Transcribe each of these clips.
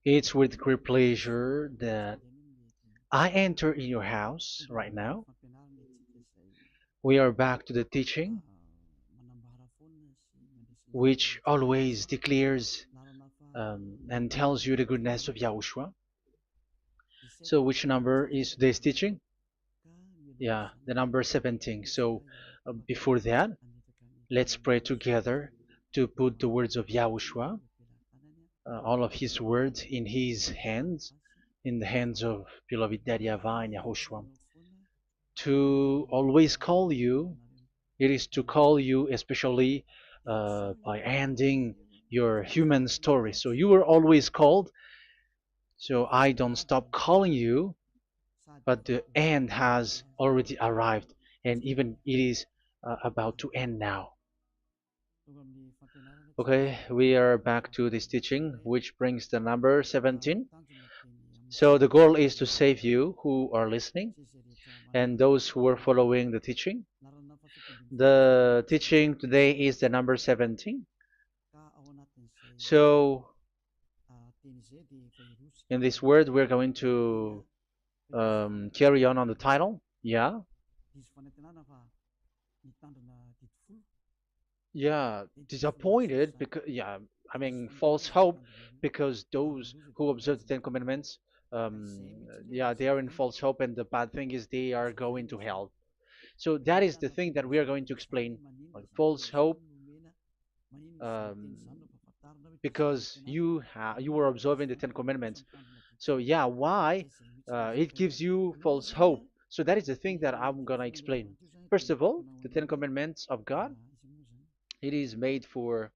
It's with great pleasure that I enter in your house right now. We are back to the teaching, which always declares and tells you the goodness of Yahushua. So, which number is today's teaching? Yeah, the number 17. So, before that, let's pray together to put the words of Yahushua, all of his words in his hands, in the hands of beloved Daddy YAHVAH and YAHOSHUAH. To always call you, it is to call you especially by ending your human story. So you were always called, so I don't stop calling you, but the end has already arrived, and even it is about to end now. Okay, we are back to this teaching, which brings the number 17. So the goal is to save you who are listening and those who are following the teaching. The teaching today is the number 17. So in this word, we're going to carry on the title. Yeah. Yeah, disappointed because yeah, I mean false hope because those who observe the Ten Commandments, yeah, they are in false hope, and the bad thing is they are going to hell. So that is the thing that we are going to explain. False hope, um, because you were observing the Ten Commandments. So yeah, why it gives you false hope? So that is the thing that I'm gonna explain. First of all, the Ten Commandments of God, it is made for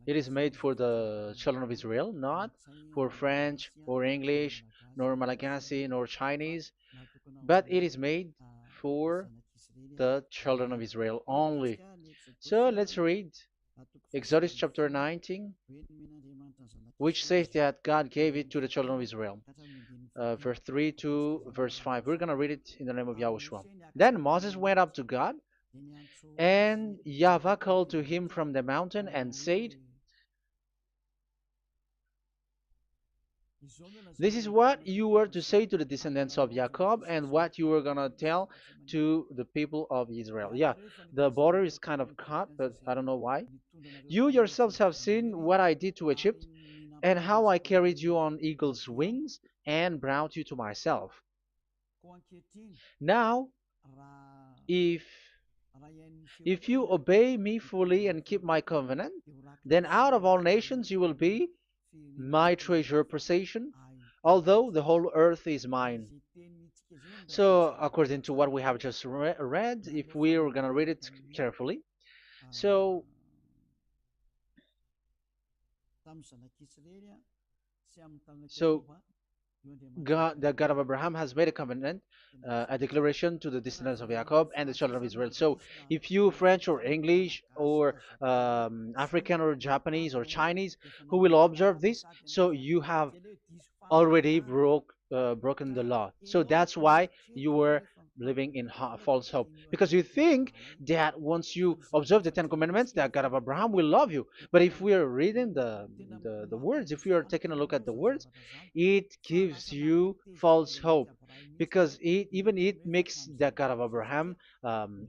it is made for the children of Israel, not for French or English, nor Malagasy, nor Chinese, but it is made for the children of Israel only. So let's read Exodus chapter 19, which says that God gave it to the children of Israel. Verse 3 to verse 5. We're going to read it in the name of Yahushua. Then Moses went up to God, and YAHVAH called to him from the mountain and said, "This is what you were to say to the descendants of Jacob and what you were going to tell to the people of Israel." Yeah, the border is kind of cut, but I don't know why. "You yourselves have seen what I did to Egypt and how I carried you on eagle's wings and brought you to myself. Now, if if you obey me fully and keep my covenant, then out of all nations you will be my treasure possession, although the whole earth is mine." So, according to what we have just read, if we are going to read it carefully, so so God, the God of Abraham, has made a covenant, a declaration to the descendants of Jacob and the children of Israel. So, if you French or English or African or Japanese or Chinese who will observe this, so you have already broken the law. So that's why you were living in false hope, because you think that once you observe the Ten Commandments, that God of Abraham will love you. But if we are reading the words, if we are taking a look at the words, it gives you false hope, because even it makes the God of Abraham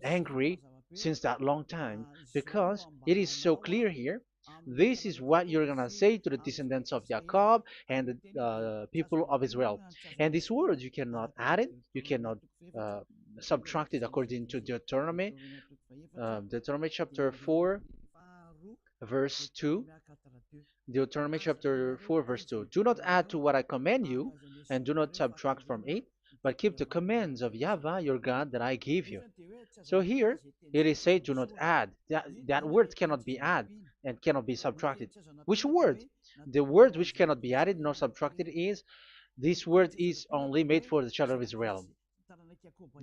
angry since that long time, because it is so clear here. This is what you're gonna say to the descendants of Jacob and the people of Israel. And this word, you cannot add it, you cannot uh, subtract it, according to Deuteronomy, Deuteronomy chapter 4, verse 2. Deuteronomy chapter 4, verse 2. "Do not add to what I command you, and do not subtract from it, but keep the commands of YAHVAH your God that I give you." So here it is said, "Do not add." That word cannot be added and cannot be subtracted. Which word? The word which cannot be added nor subtracted is, this word is only made for the children of Israel.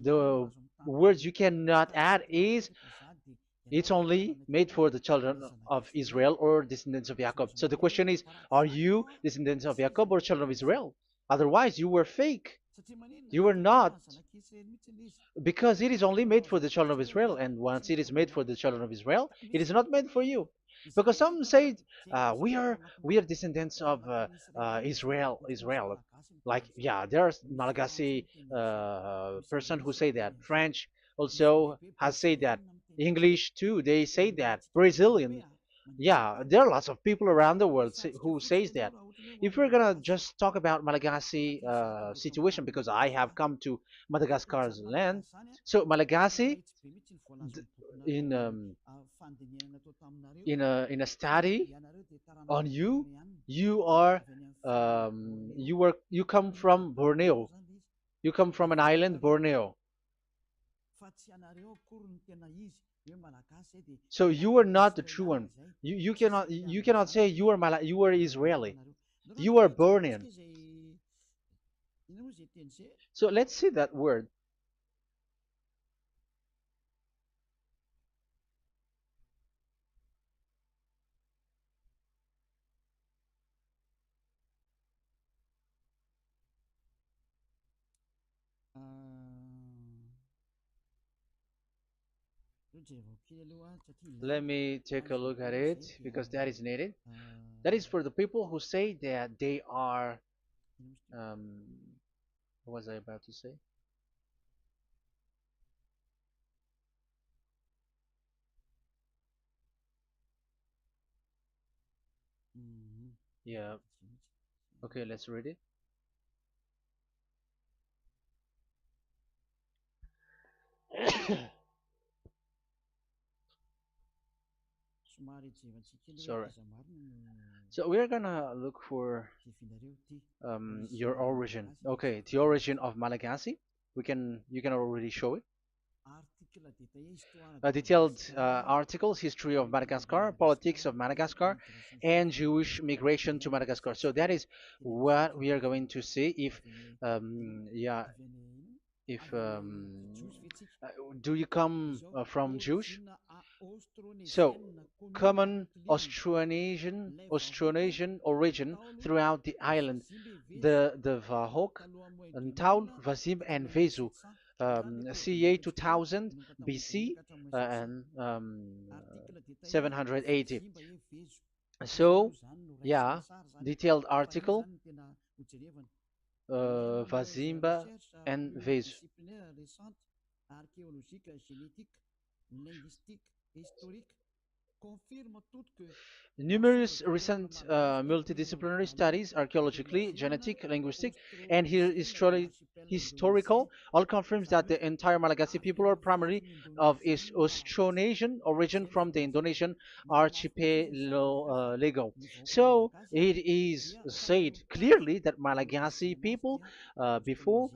The words you cannot add is, it's only made for the children of Israel or descendants of Jacob. So the question is, are you descendants of Jacob or children of Israel? Otherwise, you were fake. You were not, because it is only made for the children of Israel. And once it is made for the children of Israel, it is not made for you. because some say we are descendants of Israel. Like, yeah, there's Malagasy person who say that. French also has said that. English too, they say that. Brazilian, yeah, there are lots of people around the world who says that. If we're gonna just talk about Malagasy situation, because I have come to Madagascar's land, so Malagasy, in in a study on you, you come from Borneo. You come from an island, Borneo. So you are not the true one. You cannot say you are Israeli. You are Bornean. So let's see that word. Let me take a look at it because that is needed. That is for the people who say that they are. Um, what was I about to say? Yeah. Okay, let's read it. Sorry. So we're gonna look for your origin. Okay, the origin of Malagasy. You can already show it. Detailed articles, history of Madagascar, politics of Madagascar, and Jewish migration to Madagascar. So that is what we are going to see. Yeah, if uh, do you come from Jewish? So, common Austronesian origin throughout the island, the Vahok, Ntaul, Vazim, and Vezu, CA 2000 BC and 780. So, yeah, detailed article, Vazimba and Vezu. Numerous recent multidisciplinary studies, archaeologically, genetic, linguistic, and historical, all confirms that the entire Malagasy people are primarily of Austronesian origin from the Indonesian archipelago. So it is said clearly that Malagasy people, before,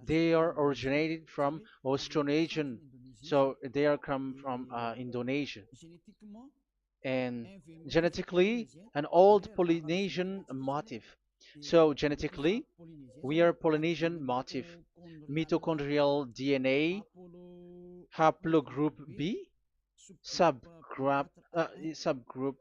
they are originated from Austronesian, so they are come from Indonesia, and genetically an old Polynesian motif. So genetically, we are Polynesian motif. Mitochondrial DNA, haplogroup B, subgroup subgroup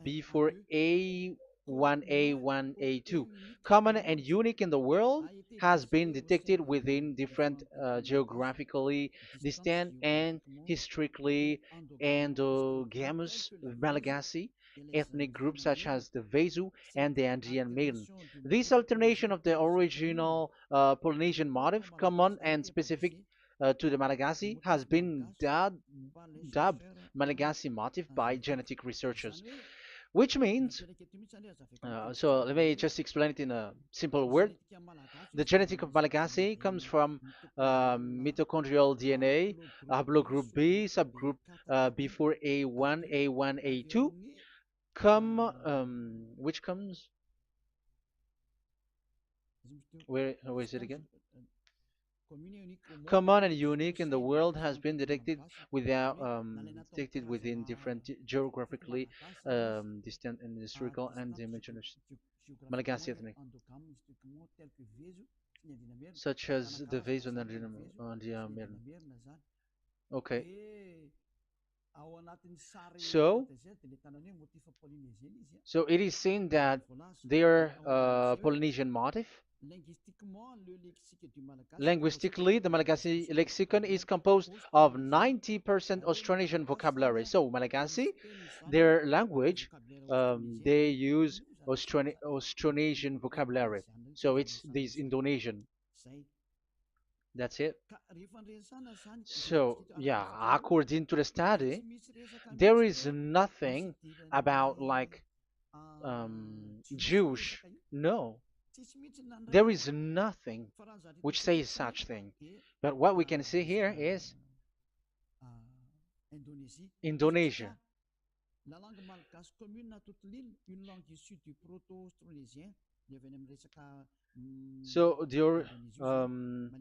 B for A1A1A2, common and unique in the world, has been detected within different geographically distant and historically endogamous Malagasy ethnic groups such as the Vezu and the Andean Maiden. This alternation of the original Polynesian motif, common and specific to the Malagasy, has been dubbed Malagasy motif by genetic researchers, which means, so let me just explain it in a simple word. The genetic of Malagasy comes from mitochondrial DNA, haplogroup B, subgroup B4A1, A1, A2, which comes, where is it again? Common and unique in the world, has been detected within different geographically distant and historical and dimensional Malagasy ethnic, such as the vase and the Okay, so so it is seen that they are Polynesian motif. Linguistically, the Malagasy lexicon is composed of 90% Austronesian vocabulary. So Malagasy, their language, they use Austronesian vocabulary. So it's this Indonesian. That's it. So yeah, according to the study, there is nothing about like Jewish. No, there is nothing which says such thing. But what we can see here is Indonesia. So the um,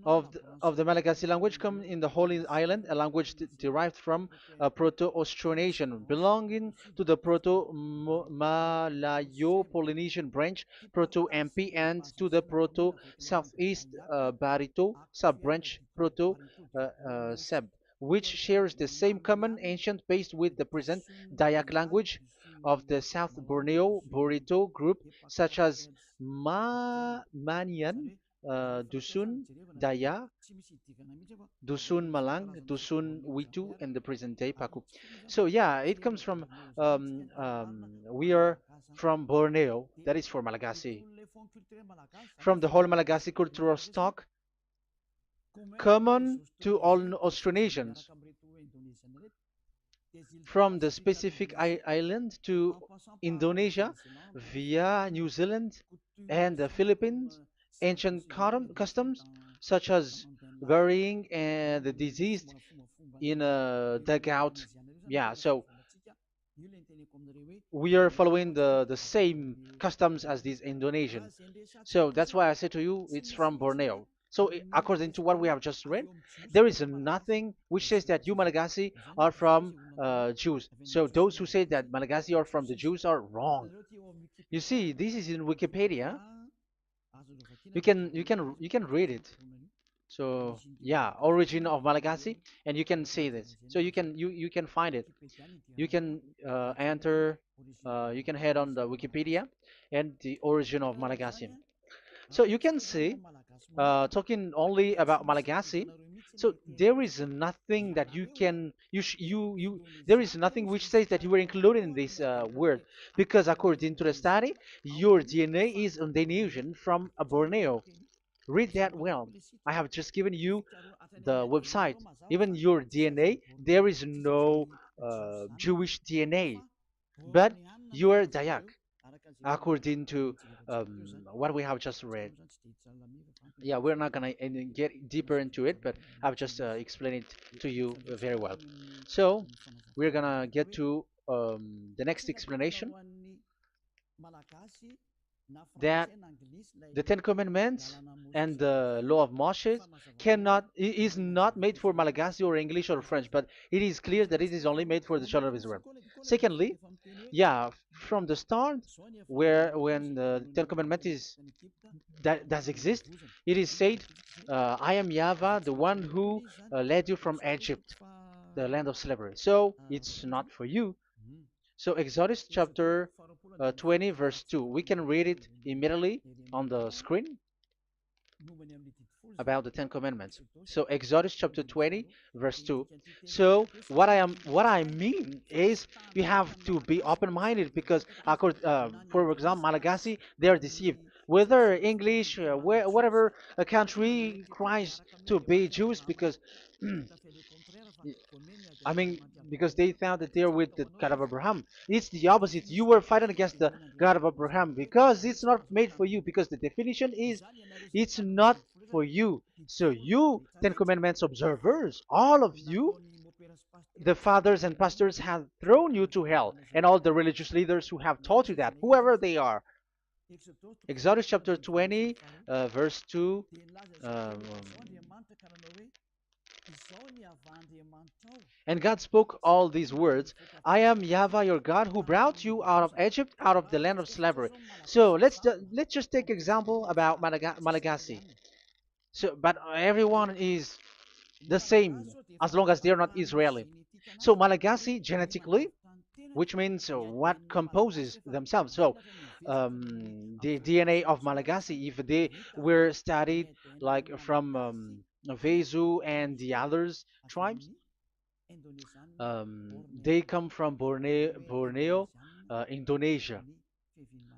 of the Malagasy language come in the Holy Island, a language derived from Proto-Austronesian, belonging to the Proto-Malayo-Polynesian branch, Proto-MP, and to the Proto-Southeast Barito sub-branch, Proto-Seb, which shares the same common ancient base with the present Dayak language of the South Borneo Burrito group, such as Manian, Dusun, Daya, Dusun Malang, Dusun Witu, and the present day Paku. So yeah, it comes from we are from Borneo, that is for Malagasy. From the whole Malagasy cultural stock, common to all Austronesians, from the specific island to Indonesia via New Zealand and the Philippines, ancient customs such as burying the deceased in a dugout. Yeah, so we are following the same customs as these Indonesian. So that's why I said to you it's from Borneo. So according to what we have just read, there is nothing which says that you Malagasy are from Jews. So those who say that Malagasy are from the Jews are wrong. You see, this is in Wikipedia. You can read it. So yeah, origin of Malagasy, and you can see this. So you can find it. You can enter. You can head on the Wikipedia and the origin of Malagasy. So you can see, talking only about Malagasy. So there is nothing that you can you there is nothing which says that you were included in this word, because according to the study, your DNA is Indonesian from Borneo. Read that well. I have just given you the website. Even your DNA, there is no Jewish DNA, but you are Dayak, according to what we have just read. Yeah, we're not gonna get deeper into it, but I've just explained it to you very well. So we're gonna get to the next explanation, that the Ten Commandments and the Law of Moshe is not made for Malagasy or English or French, but it is clear that it is only made for the children of Israel. Secondly, yeah, from the start, where when the Ten Commandments that does exist, it is said, "I am Yahweh, the one who led you from Egypt, the land of slavery." So it's not for you. So Exodus chapter 20 verse 2. We can read it immediately on the screen about the Ten Commandments. So Exodus chapter 20 verse 2. So what I mean is you have to be open-minded, because for example Malagasy, they are deceived. Whether English, whatever a country tries to be Jews, because I mean, because they found that they're with the God of Abraham. It's the opposite. You were fighting against the God of Abraham, because it's not made for you. Because the definition is, it's not for you. So you, Ten Commandments observers, all of you, the fathers and pastors have thrown you to hell, and all the religious leaders who have taught you that, whoever they are. Exodus chapter 20, verse 2. Um, And God spoke all these words: I am Yahweh your God, who brought you out of Egypt, out of the land of slavery. So let's just take example about Malagasy. So, but everyone is the same as long as they're not Israeli. So Malagasy genetically, which means what composes themselves. So the DNA of Malagasy, if they were studied like from Vezu and the others tribes, they come from Borneo, Indonesia.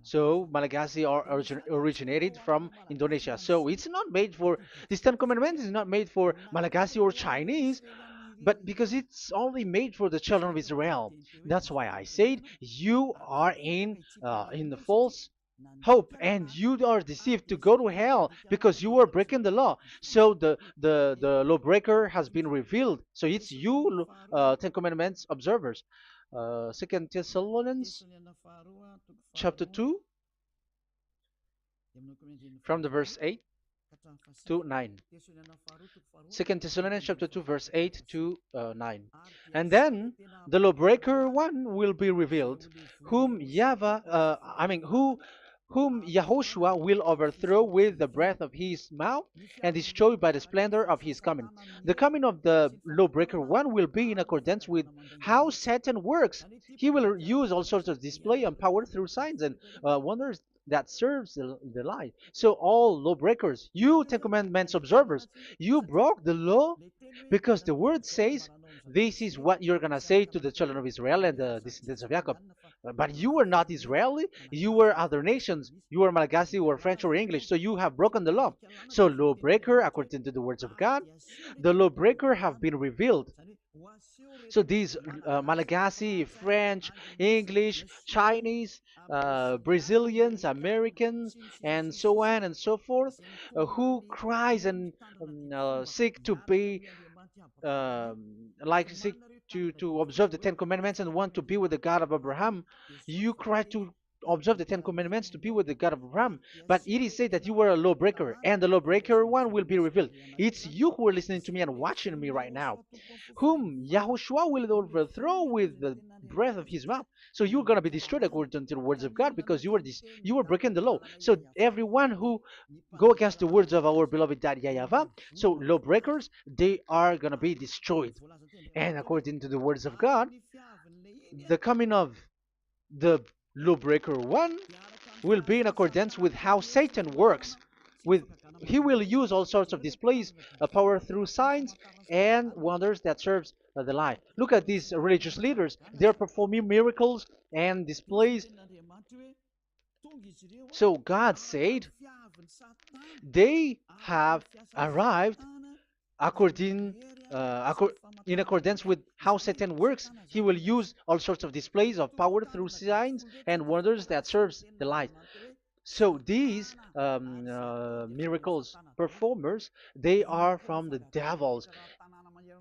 So Malagasy are originated from Indonesia. So it's not made for this Ten Commandments is not made for Malagasy or Chinese, but because it's only made for the children of Israel. That's why I said you are in the false hope and you are deceived to go to hell because you are breaking the law. So the lawbreaker has been revealed. So it's you, Ten Commandments observers. Second Thessalonians chapter 2 from the verse 8 to 9. Second Thessalonians chapter 2 verse 8 to 9. And then the lawbreaker one will be revealed, whom whom Yahushua will overthrow with the breath of his mouth and destroy by the splendor of his coming. The coming of the lawbreaker one will be in accordance with how Satan works. He will use all sorts of display and power through signs and wonders that serves the lie. So all lawbreakers, you Ten Commandments observers, you broke the law because the word says this is what you're gonna say to the children of Israel and the descendants of Jacob. But you were not Israeli, you were other nations, you were Malagasy or French or English, so you have broken the law. So lawbreaker, according to the words of God, the lawbreaker have been revealed. So these Malagasy, French, English, Chinese, Brazilians, Americans, and so on and so forth, who cries and seek to be like seek to observe the Ten Commandments and want to be with the God of Abraham. You cry to observe the Ten Commandments to be with the God of Abraham, but it is said that you were a lawbreaker, and the lawbreaker one will be revealed. It's you who are listening to me and watching me right now, whom Yahushua will overthrow with the breath of his mouth. So you're gonna be destroyed according to the words of God because you were breaking the law. So everyone who go against the words of our beloved Daddy YAHVAH, so lawbreakers, they are gonna be destroyed. And according to the words of God, the coming of the lawbreaker one will be in accordance with how Satan works. With he will use all sorts of displays, power through signs and wonders that serves the lie. Look at these religious leaders; they're performing miracles and displays. So God said they have arrived according in accordance with how Satan works. He will use all sorts of displays of power through signs and wonders that serves the light. So these miracles performers, they are from the devils.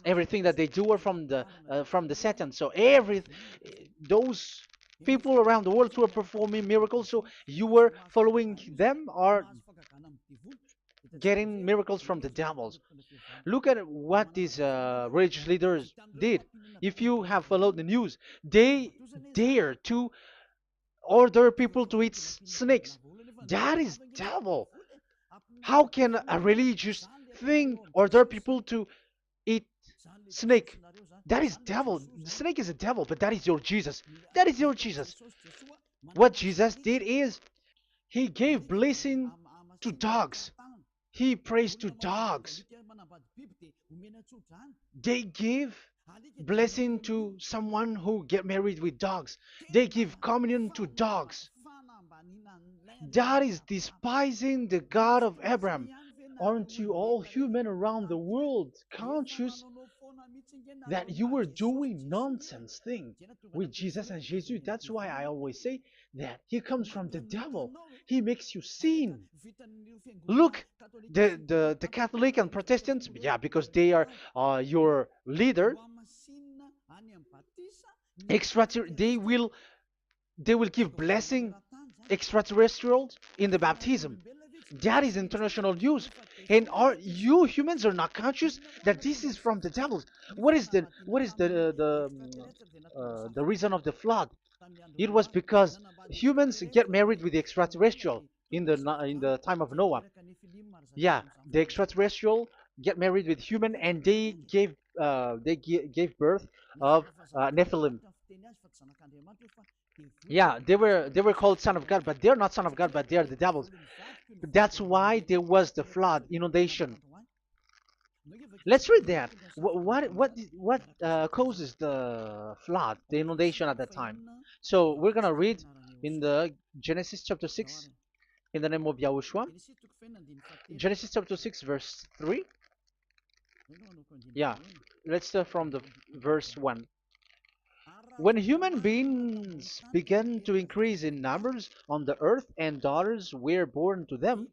Everything that they do are from the Satan. So those people around the world who are performing miracles, so you were following them, are getting miracles from the devils. Look at what these religious leaders did. If you have followed the news, they dare to order people to eat snakes. That is devil. How can a religious thing order people to eat snake? That is devil. The snake is a devil, but that is your Jesus. That is your Jesus. What Jesus did is he gave blessing to dogs. He prays to dogs. They give blessing to someone who get married with dogs. They give communion to dogs. That is despising the God of Abraham. Aren't you all human around the world conscious that you were doing nonsense thing with Jesus and Jesus? That's why I always say that he comes from the devil. He makes you sin. Look, the Catholic and Protestants, yeah, because they are your leader. They will give blessing extraterrestrials in the baptism. That is international news. And you humans are not conscious that this is from the devil. What is the reason of the flood? It was because humans get married with the extraterrestrial in the time of Noah. Yeah, the extraterrestrial get married with human, and gave birth of Nephilim. Yeah, they were called son of God, but they're not son of God, but they're the devils. That's why there was the flood, inundation. Let's read that. What causes the flood, the inundation at that time? So we're gonna read in the Genesis chapter 6 in the name of Yahushua. Genesis chapter 6 verse 3. Yeah, let's start from the verse 1. When human beings began to increase in numbers on the earth and daughters were born to them,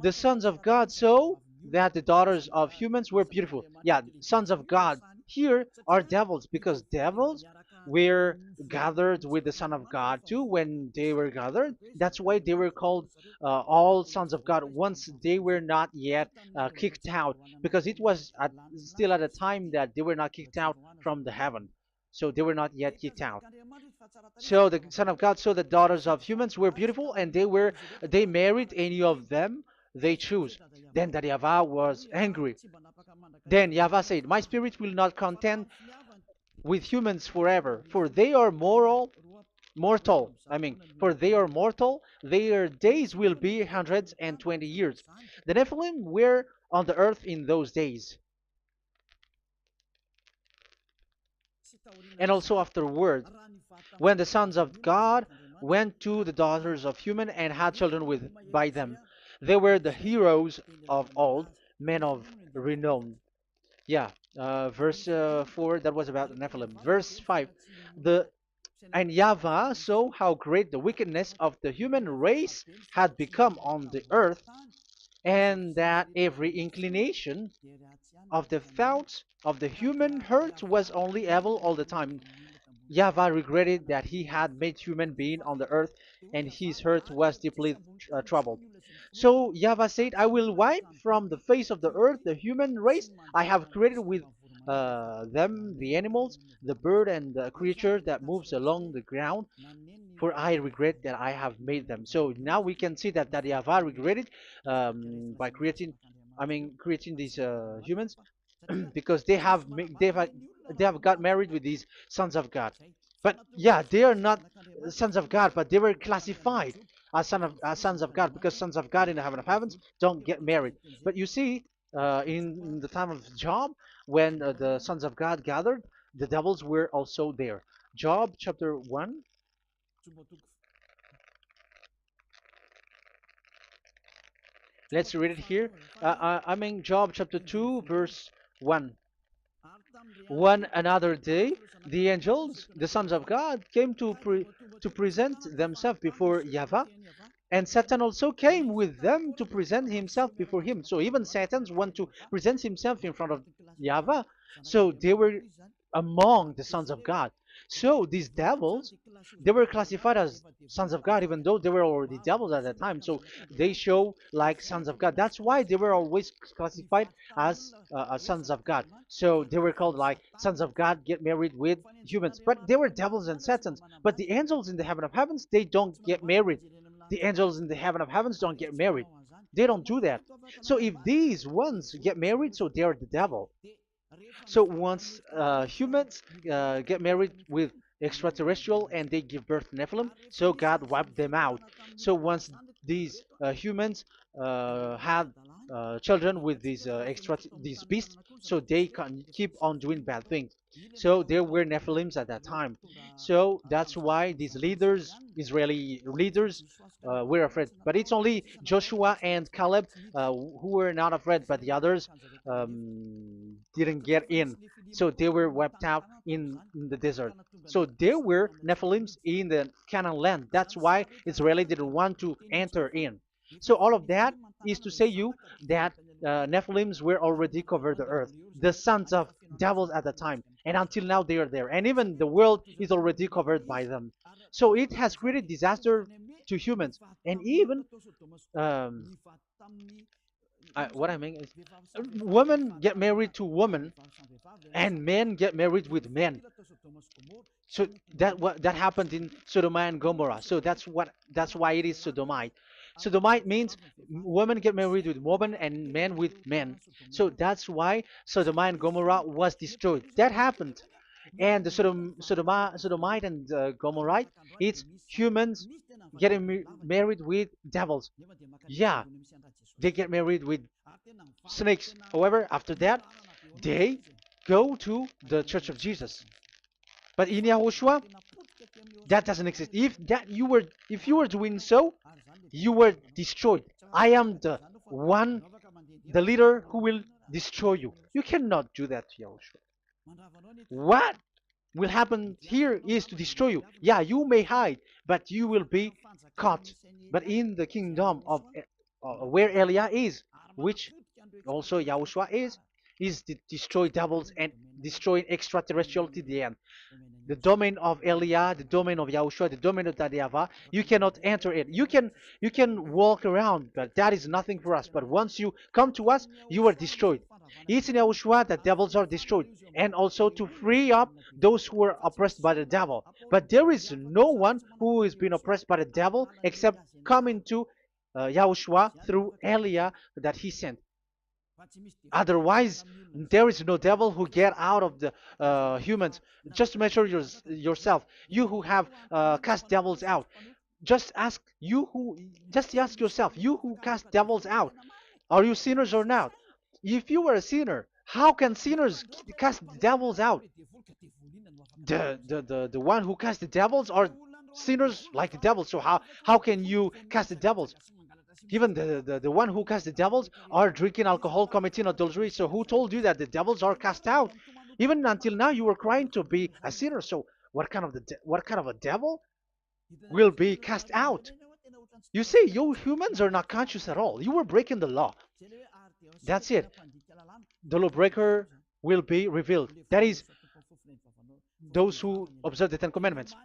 the sons of God saw that the daughters of humans were beautiful. Yeah, sons of God here are devils because devils were gathered with the Son of God too when they were gathered. That's why they were called all sons of God once they were not yet kicked out, because it was still at a time that they were not kicked out from the heaven. So they were not yet kicked out. So the Son of God saw the daughters of humans were beautiful, and they married any of them they choose. Then the Yahavah was angry. Then Yahavah said, "My spirit will not contend with humans forever, for they are mortal. For they are mortal. Their days will be 120 years. The Nephilim were on the earth in those days, and also afterward, when the sons of God went to the daughters of human and had children with by them. They were the heroes of old, men of renown." Yeah, verse 4, that was about the Nephilim. Verse 5, the and Yahweh saw how great the wickedness of the human race had become on the earth, and that every inclination of the thoughts of the human heart was only evil all the time. Yahweh regretted that he had made human being on the earth, and his heart was deeply troubled. So Yahweh said, "I will wipe from the face of the earth the human race I have created with them, the animals, the bird, and the creature that moves along the ground, for I regret that I have made them." So now we can see that Yahweh regretted by creating these humans, because they have got married with these sons of God. But yeah, they are not sons of God, but they were classified as sons of God, because sons of God in the heaven of heavens don't get married. But you see, in the time of Job, when the sons of God gathered, the devils were also there. Job chapter 1. Let's read it here. Job chapter 2, verse 1. One another day, the angels, the sons of God, came to present themselves before Yahweh, and Satan also came with them to present himself before him. So even Satan's want to present himself in front of Yahweh. So they were among the sons of God. So these devils, they were classified as sons of God, even though they were already devils at that time. So they show like sons of God. That's why they were always classified as sons of God. So they were called like sons of God get married with humans. But they were devils and satans. But the angels in the heaven of heavens, they don't get married. The angels in the heaven of heavens don't get married. They don't do that. So if these ones get married, so they are the devil. So once humans get married with extraterrestrial and they give birth to Nephilim, so God wiped them out. So once these humans had children with these beasts, so they can keep on doing bad things. So there were Nephilims at that time. So that's why these leaders, Israeli leaders, were afraid. But it's only Joshua and Caleb who were not afraid, but the others didn't get in. So they were wiped out in the desert. So there were Nephilims in the Canaan land. That's why Israeli didn't want to enter in. So all of that is to say you that Nephilims were already covered the earth, the sons of devils at the time, and until now they are there, and even the world is already covered by them. So it has created disaster to humans, and even what I mean is, women get married to women, and men get married with men. So that happened in Sodom and Gomorrah. So that's why it is sodomite. Sodomite means women get married with women and men with men. So that's why Sodom and Gomorrah was destroyed. That happened. And the Sodomite and Gomorrahite, it's humans getting married with devils. Yeah, they get married with snakes. However, after that, they go to the Church of Jesus. But in Yahushua, that doesn't exist. If you were doing so, you were destroyed. I am the one, the leader who will destroy you. You cannot do that to Yahushua. What will happen here is to destroy you. Yeah, you may hide, but you will be caught. But in the kingdom of where Elia is, which also Yahushua is to destroy devils and destroy extraterrestriality at the end. The domain of Elia, the domain of Yahushua, the domain of YAHVAH, you cannot enter it. You can walk around, but that is nothing for us. But once you come to us, you are destroyed. It's in Yahushua that devils are destroyed, and also to free up those who are oppressed by the devil. But there is no one who is being oppressed by the devil except coming to Yahushua through Elia that he sent. Otherwise, there is no devil who get out of the humans. Just measure yourself. You who have cast devils out. Just ask you who. Just ask yourself. You who cast devils out. Are you sinners or not? If you are a sinner, how can sinners cast devils out? The one who cast the devils are sinners like the devils. So how can you cast the devils? Even the one who cast the devils are drinking alcohol, committing adultery. So who told you that the devils are cast out? Even until now, you were crying to be a sinner. So what kind of a devil will be cast out? You see, you humans are not conscious at all. You were breaking the law. That's it. The lawbreaker will be revealed. That is, those who observe the Ten Commandments.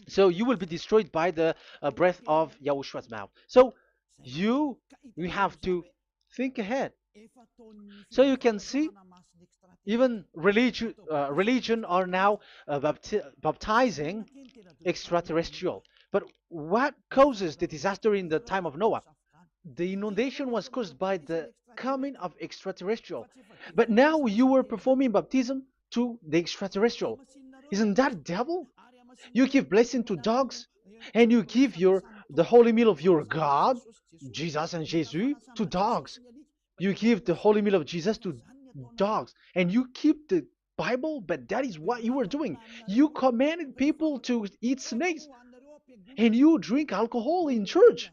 So you will be destroyed by the breath of Yahushua's mouth. So you have to think ahead. So you can see, even religion are now baptizing extraterrestrial. But what causes the disaster in the time of Noah? The inundation was caused by the coming of extraterrestrial. But now you are performing baptism to the extraterrestrial. Isn't that devil? You give blessing to dogs, and you give the holy meal of your God, Jesus and Jesus, to dogs. You give the holy meal of Jesus to dogs, and you keep the Bible, but that is what you were doing. You commanded people to eat snakes, and you drink alcohol in church.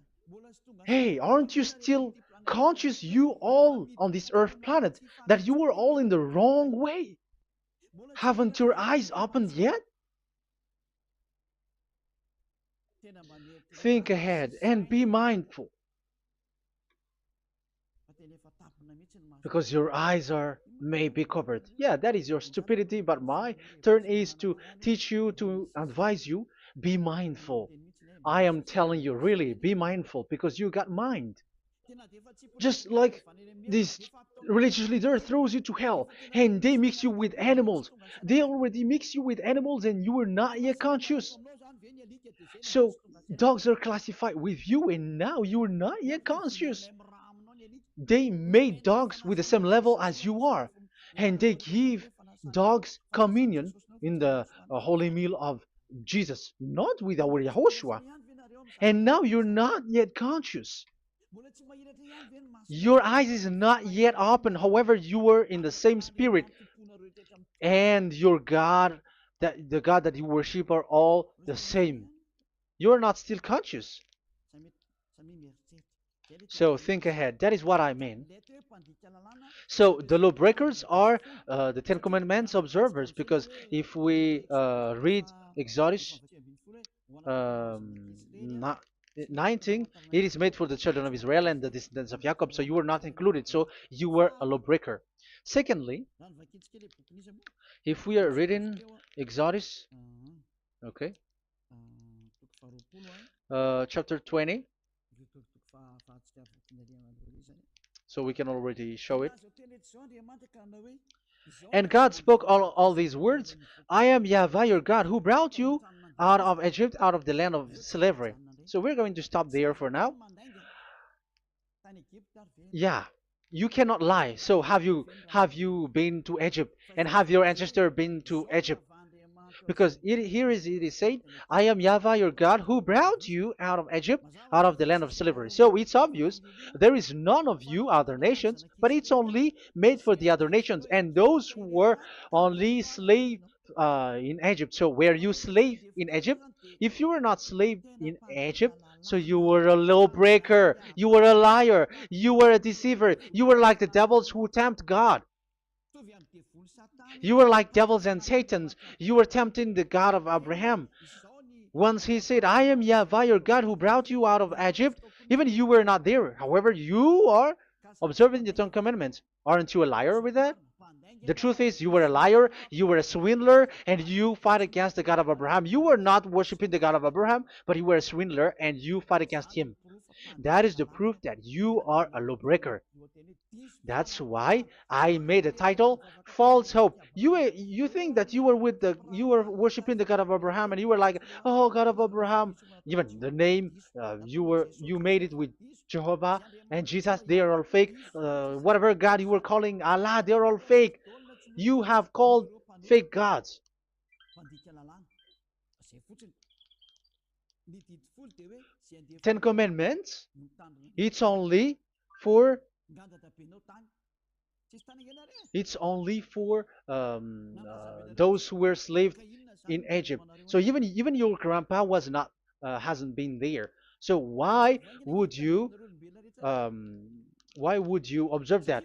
Hey, aren't you still conscious, you all on this earth planet, that you were all in the wrong way? Haven't your eyes opened yet? Think ahead and be mindful, because your eyes are maybe covered. Yeah, that is your stupidity, but my turn is to teach you, to advise you. Be mindful. I am telling you, really, be mindful, because you got mind. Just like this religious leader throws you to hell and they mix you with animals. They already mix you with animals and you are not yet conscious. So dogs are classified with you and now you are not yet conscious. They made dogs with the same level as you are, and they give dogs communion in the holy meal of Jesus, not with our Yahushua. And now you're not yet conscious. Your eyes is not yet open. However, you were in the same spirit, and your God, that the God that you worship, are all the same. You are not still conscious. So think ahead. That is what I mean. So the lawbreakers are the Ten Commandments observers, because if we read Exodus um, 19, it is made for the children of Israel and the descendants of Jacob, so you were not included, so you were a lawbreaker. Secondly, if we are reading Exodus, okay, chapter 20, so we can already show it. And God spoke all these words: I am Yahweh your God, who brought you out of Egypt, out of the land of slavery. So we're going to stop there for now. Yeah, you cannot lie. So have you been to Egypt, and have your ancestor been to Egypt? Because it is said, I am Yahweh your God who brought you out of Egypt, out of the land of slavery. So it's obvious there is none of you other nations, but it's only made for the other nations and those who were only slave in Egypt. So were you slave in Egypt? If you were not slave in Egypt, so you were a lawbreaker, you were a liar, you were a deceiver, you were like the devils who tempt God. You were like devils and Satans. You were tempting the God of Abraham. Once he said, I am Yahweh, your God, who brought you out of Egypt, even you were not there. However, you are observing the Ten Commandments. Aren't you a liar with that? The truth is, you were a liar, you were a swindler, and you fight against the God of Abraham. You were not worshiping the God of Abraham, but you were a swindler, and you fight against him. That is the proof that you are a lawbreaker. That's why I made a title, False Hope. You think that you were worshiping the God of Abraham and you were like, oh God of Abraham. Even the name, you made it with Jehovah and Jesus, they are all fake. Whatever God you were calling Allah, they're all fake. You have called fake gods. Ten Commandments, it's only for those who were slaves in Egypt. So even your grandpa was not hasn't been there. So would you um, why would you observe that?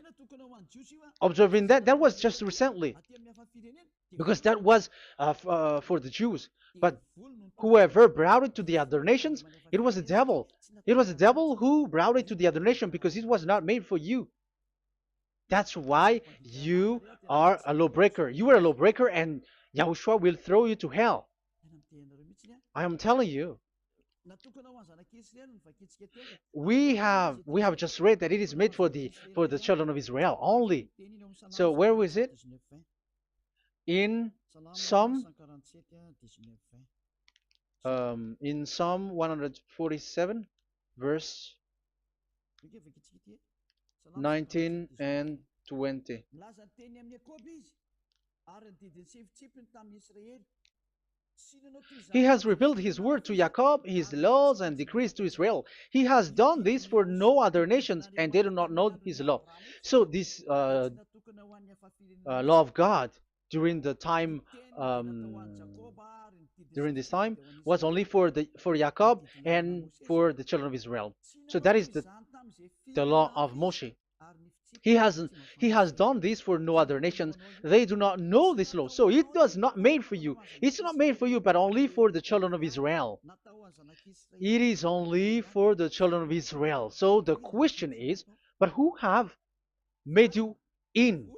Observing that was just recently because that was for the Jews. But whoever brought it to the other nations, it was the devil. It was the devil who brought it to the other nation because it was not made for you. That's why you are a lawbreaker. You are a lawbreaker, and Yahushua will throw you to hell. I am telling you. We have just read that it is made for the children of Israel only. So where was it? In Psalm Psalm 147, verse 19 and 20. He has revealed his word to Jacob, his laws and decrees to Israel. He has done this for no other nations, and they do not know his law. So this law of God during the time during this time was only for Jacob and for the children of Israel. So that is the law of Moshe. He has done this for no other nations. They do not know this law. So it was not made for you. It's not made for you, but only for the children of Israel. It is only for the children of Israel. So the question is, but who have made you in?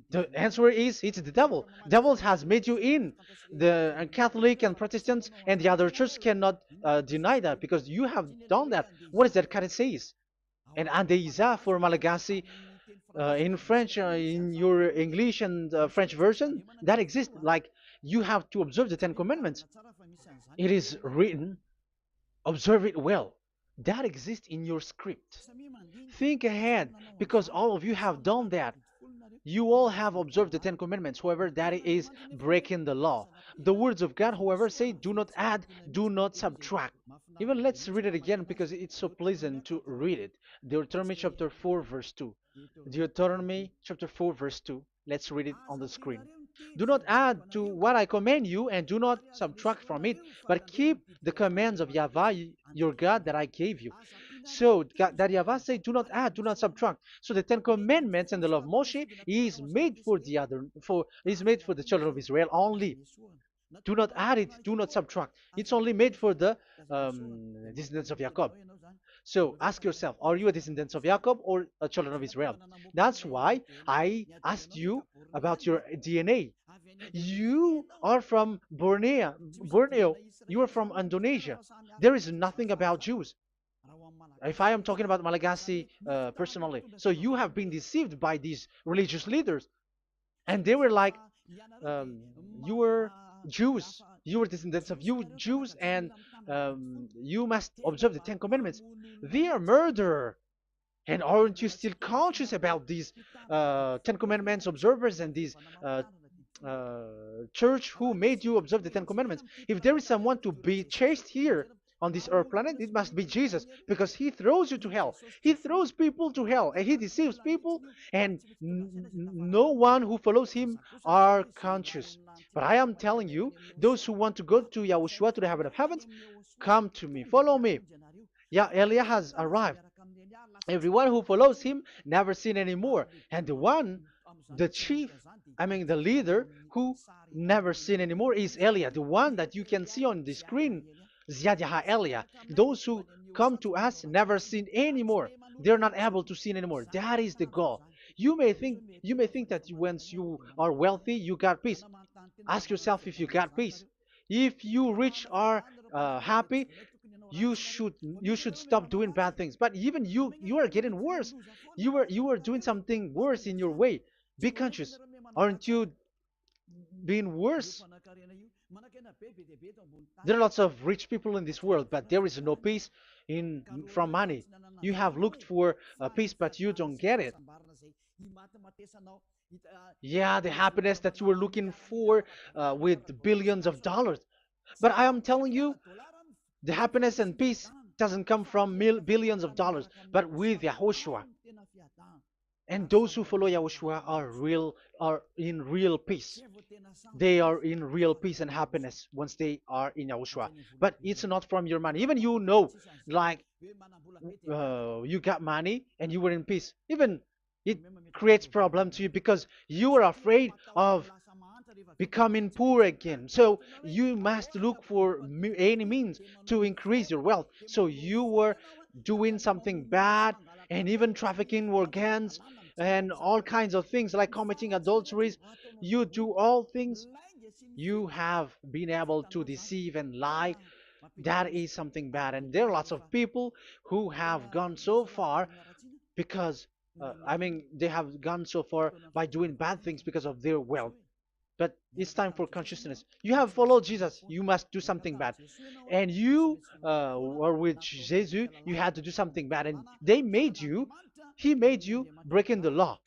The answer is it's the devil. Devil has made you in. The Catholic and Protestants and the other church cannot deny that because you have done that. What is that kind of says? And Andeisa for Malagasy in French, in your English and French version, that exists. Like you have to observe the Ten Commandments. It is written, observe it well. That exists in your script. Think ahead because all of you have done that. You all have observed the Ten Commandments, however, that is breaking the law. The words of God, however, say, do not add, do not subtract. Even let's read it again because it's so pleasant to read it. Deuteronomy chapter 4, verse 2. Deuteronomy chapter 4, verse 2. Let's read it on the screen. Do not add to what I command you, and do not subtract from it, but keep the commands of Yahweh, your God, that I gave you. So that Yahweh said, do not add, do not subtract. So the Ten Commandments and the law of Moshe is made for the children of Israel only. Do not add it, do not subtract. It's only made for the descendants of Jacob. So ask yourself, are you a descendant of Jacob or a children of Israel? That's why I asked you about your DNA. You are from Borneo. You are from Indonesia. There is nothing about Jews. If I am talking about Malagasy personally. So you have been deceived by these religious leaders. And they were like, you were Jews. You were descendants of you Jews, and you must observe the Ten Commandments. They are murderer. And aren't you still conscious about these Ten Commandments observers and these uh, church who made you observe the Ten Commandments? If there is someone to be chased here on this earth planet, it must be Jesus, because he throws you to hell. He throws people to hell, and he deceives people, and no one who follows him are conscious. But I am telling you, those who want to go to Yahushua, to the heaven of heavens, come to me, follow me. Yeah, Eliah has arrived. Everyone who follows him never sin anymore. And the one, the chief, I mean the leader who never sin anymore is Eliah, the one that you can see on the screen. Ziyadah Eliah. Those who come to us never sin anymore. They're not able to sin anymore. That is the goal. You may think that once you are wealthy, you got peace. Ask yourself if you got peace. If you rich are happy, you should stop doing bad things. But even you are getting worse. You are doing something worse in your way. Be conscious. Aren't you being worse? There are lots of rich people in this world, but there is no peace in from money. You have looked for peace, but you don't get it. Yeah, the happiness that you were looking for with billions of dollars. But I am telling you, the happiness and peace doesn't come from billions of dollars, but with Yahushua. And those who follow Yahushua are in real peace. They are in real peace and happiness once they are in Yahushua. But it's not from your money. Even like you got money and you were in peace. Even it creates problem to you because you are afraid of becoming poor again. So you must look for any means to increase your wealth. So you were doing something bad and even trafficking organs and all kinds of things like committing adulteries. You do all things. You have been able to deceive and lie. That is something bad. And there are lots of people who have gone so far because, they have gone so far by doing bad things because of their wealth. But it's time for consciousness. You have followed Jesus, you must do something bad. And you were with Jesus, you had to do something bad. And he made you breaking the law.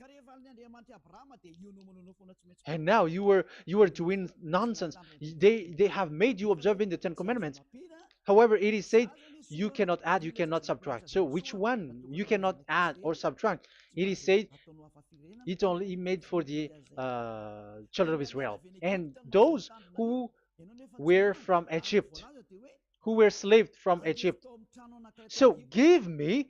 And now you were doing nonsense. They have made you observing the Ten Commandments. However, it is said you cannot add, you cannot subtract. So which one you cannot add or subtract? It is said it only made for the children of Israel and those who were from Egypt, who were slaved from Egypt. So give me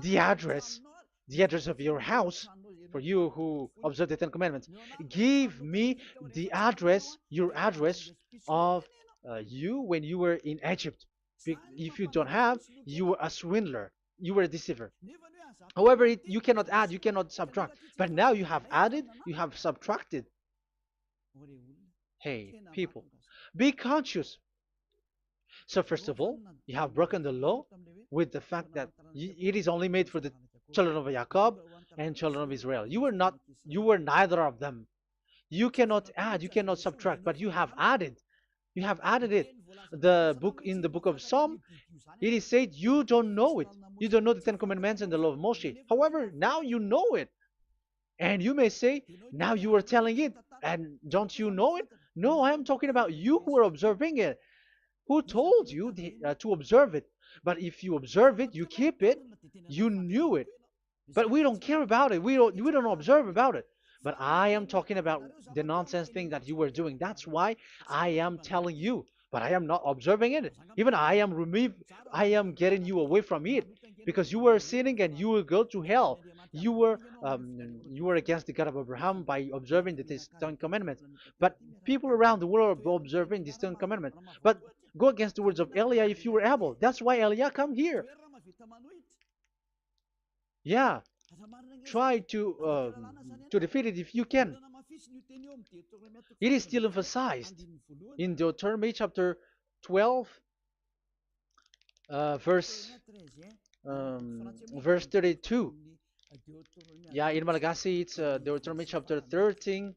the address, the address of your house, for you who observe the Ten Commandments. Give me the address, your address of you when you were in Egypt. If you don't have, you were a swindler, you were a deceiver. However, you cannot add, you cannot subtract. But now you have added, you have subtracted. Hey, people, be conscious. So first of all, you have broken the law with the fact that it is only made for the children of Jacob and children of Israel. You were neither of them. You cannot add, you cannot subtract, but you have added. You have added it. In the book of Psalm, it is said you don't know it. You don't know the Ten Commandments and the law of Moshe. However, now you know it. And you may say, now you are telling it, and don't you know it? No, I am talking about you who are observing it. Who told you to observe it? But if you observe it, you keep it, you knew it. But we don't care about it. We don't observe about it. But I am talking about the nonsense thing that you were doing. That's why I am telling you. But I am not observing it. Even I am getting you away from it because you were sinning and you will go to hell. You were against the God of Abraham by observing the Ten Commandments. But people around the world are observing the Ten Commandments. But go against the words of Eliah if you were able. That's why Eliah come here. Yeah, try to defeat it if you can. It is still emphasized in Deuteronomy chapter 12, verse 32. Yeah, in Malagasy it's Deuteronomy chapter 13,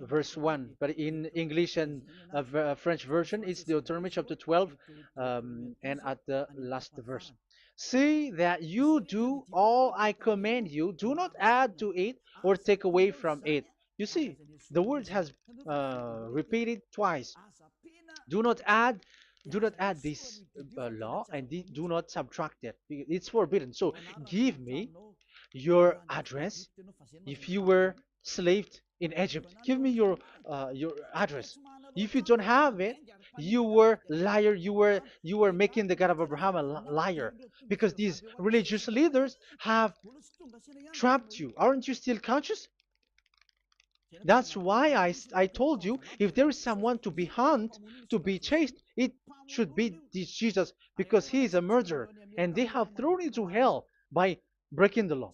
verse 1. But in English and French version, it's Deuteronomy chapter 12, and at the last verse. See that you do all I command you. Do not add to it or take away from it. You see, the word has repeated twice. Do not add, do not add this law, and do not subtract it. It's forbidden. So give me your address. If you were slaved in Egypt, give me your address. If you don't have it, you were liar. You were making the God of Abraham a liar, because these religious leaders have trapped you. Aren't you still conscious? That's why I told you, if there is someone to be hunted, to be chased, it should be this Jesus, because he is a murderer and they have thrown you to hell by breaking the law.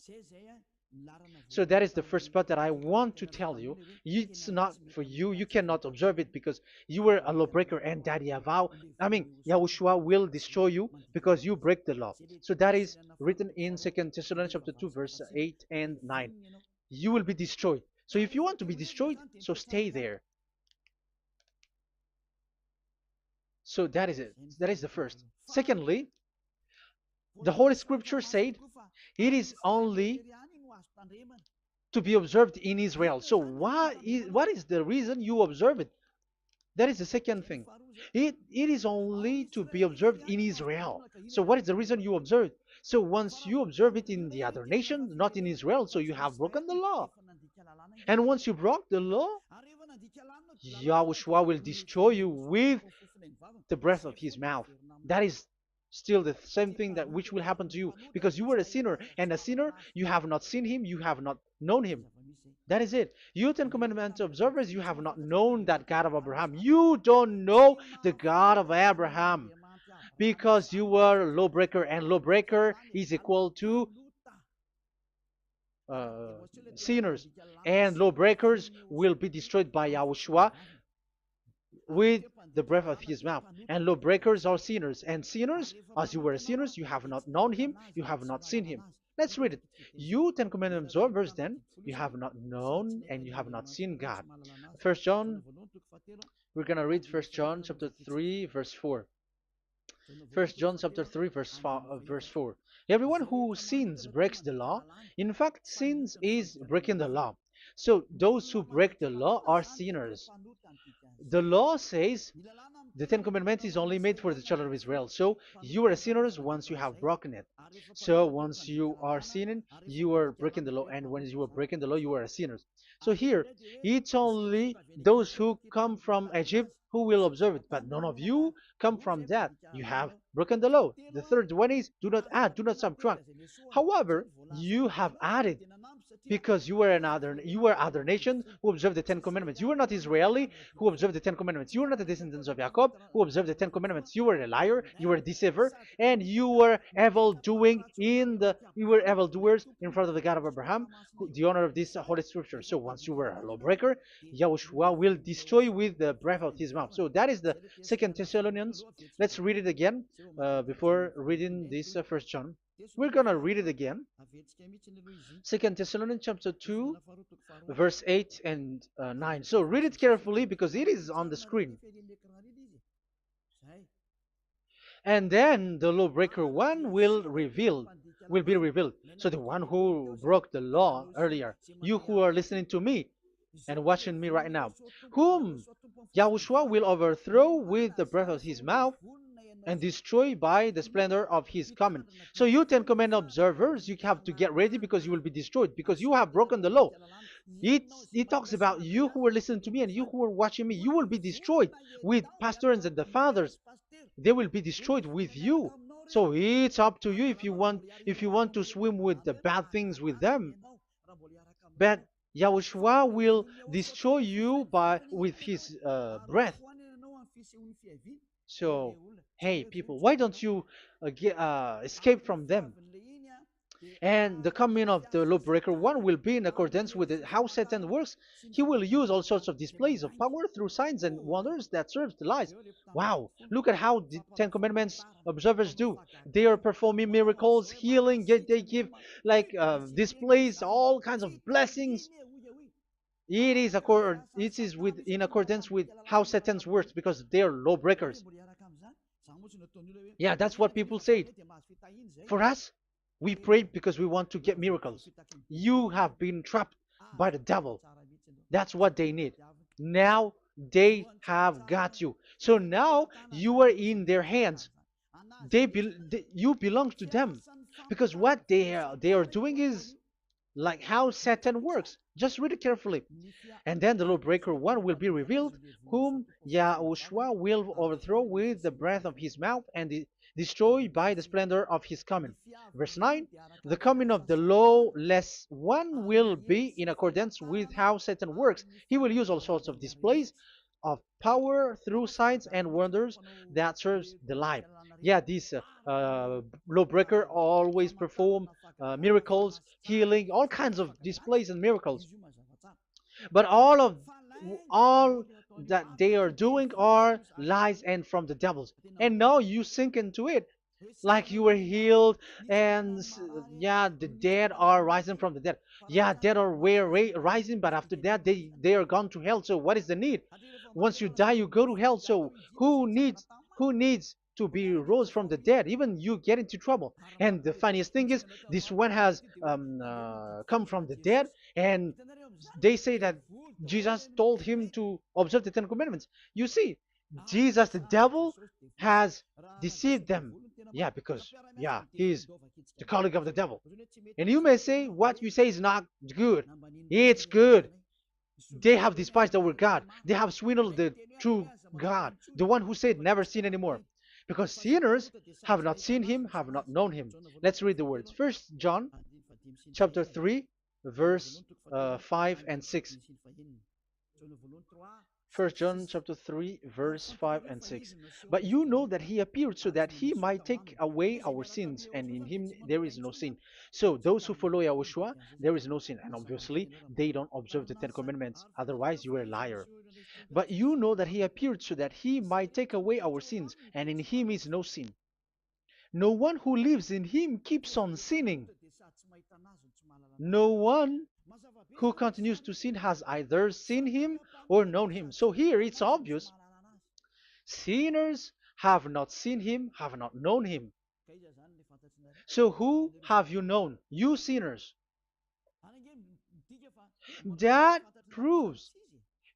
So that is the first part that I want to tell you. It's not for you. You cannot observe it because you were a lawbreaker, and that Yahushua will destroy you because you break the law. So that is written in 2 Thessalonians chapter 2, verse 8 and 9. You will be destroyed. So if you want to be destroyed, so stay there. So that is it. That is the first. Secondly, the Holy Scripture said it is only to be observed in Israel. So what is the reason you observe it? That is the second thing. It is only to be observed in Israel. So what is the reason you observe it? So once you observe it in the other nations, not in Israel, so you have broken the law. And once you broke the law, Yahushua will destroy you with the breath of his mouth. That is still the same thing that which will happen to you, because you were a sinner, and a sinner, you have not seen him, you have not known him. That is it. You Ten Commandments observers, you have not known that God of Abraham. You don't know the God of Abraham because you were a lawbreaker, and lawbreaker is equal to uh, sinners, and lawbreakers will be destroyed by Yahushua with the breath of his mouth. And lawbreakers are sinners, and sinners, as you were sinners, you have not known him, you have not seen him. Let's read it. You Ten Commandments observers, then, you have not known and you have not seen God. First John, we're gonna read First John chapter 3, verse 4. First John chapter 3, verse 4. Everyone who sins breaks the law. In fact, sins is breaking the law. So those who break the law are sinners. The law says the Ten Commandments is only made for the children of Israel. So you are sinners once you have broken it. So once you are sinning, you are breaking the law. And when you are breaking the law, you are a sinner. So here, it's only those who come from Egypt who will observe it. But none of you come from that. You have broken the law. The third one is do not add, do not subtract. However, you have added, because you were other nation who observed the Ten Commandments. You were not Israeli who observed the Ten Commandments. You were not the descendants of Jacob who observed the Ten Commandments. You were a liar, you were a deceiver, and you were evil doers in front of the God of Abraham, the honor of this holy scripture. So once you were a lawbreaker, Yahushua will destroy you with the breath of his mouth. So that is the Second Thessalonians. Let's read it again before reading this First John. We're gonna read it again. Second Thessalonians chapter 2, verse 8 and 9. So read it carefully because it is on the screen. And then the lawbreaker one will be revealed. So the one who broke the law earlier, you who are listening to me and watching me right now, whom Yahushua will overthrow with the breath of his mouth and destroy by the splendor of his coming. So you Ten Commandment observers, you have to get ready because you will be destroyed, because you have broken the law. It talks about you who are listening to me and you who are watching me. You will be destroyed with pastors and the fathers. They will be destroyed with you. So it's up to you if you want to swim with the bad things with them. But Yahushua will destroy you with his breath. So, hey, people, why don't you escape from them? And the coming of the lawbreaker one will be in accordance with how Satan works. He will use all sorts of displays of power through signs and wonders that serve the lies. Wow, look at how the Ten Commandments observers do. They are performing miracles, healing, they give like displays, all kinds of blessings. It is in accordance with how Satan's works, because they are lawbreakers. Yeah, that's what people say. For us, we pray because we want to get miracles. You have been trapped by the devil. That's what they need. Now they have got you. So now you are in their hands. You belong to them because what they are doing is like how Satan works. Just read it carefully. And then the lawbreaker one will be revealed, whom Yahushua will overthrow with the breath of his mouth and destroy by the splendor of his coming. Verse 9, the coming of the lawless one will be in accordance with how Satan works. He will use all sorts of displays of power through signs and wonders that serves the lie. Yeah, this lawbreaker always perform miracles, healing, all kinds of displays and miracles. But all that they are doing are lies and from the devils. And now you sink into it like you were healed and yeah, the dead are rising from the dead. Yeah, dead are rising, but after that they are gone to hell. So what is the need? Once you die you go to hell. So who needs to be rose from the dead? Even you get into trouble. And the funniest thing is this one has come from the dead, and they say that Jesus told him to observe the Ten Commandments. You see, Jesus, the devil, has deceived them. Yeah, because, yeah, he's the colleague of the devil. And you may say, what you say is not good. It's good. They have despised our God. They have swindled the true God, the one who said, never sin anymore. Because sinners have not seen him, have not known him. Let's read the words. First John chapter 3, verse 5 and 6. First John chapter 3 verse 5 and 6. But you know that he appeared so that he might take away our sins, and in him there is no sin. So those who follow YAHOSHUAH, there is no sin. And obviously they don't observe the Ten Commandments. Otherwise you are a liar. But you know that he appeared so that he might take away our sins, and in him is no sin. No one who lives in him keeps on sinning. No one who continues to sin has either seen him or known him. So here it's obvious. Sinners have not seen him, have not known him. So who have you known? You sinners. That proves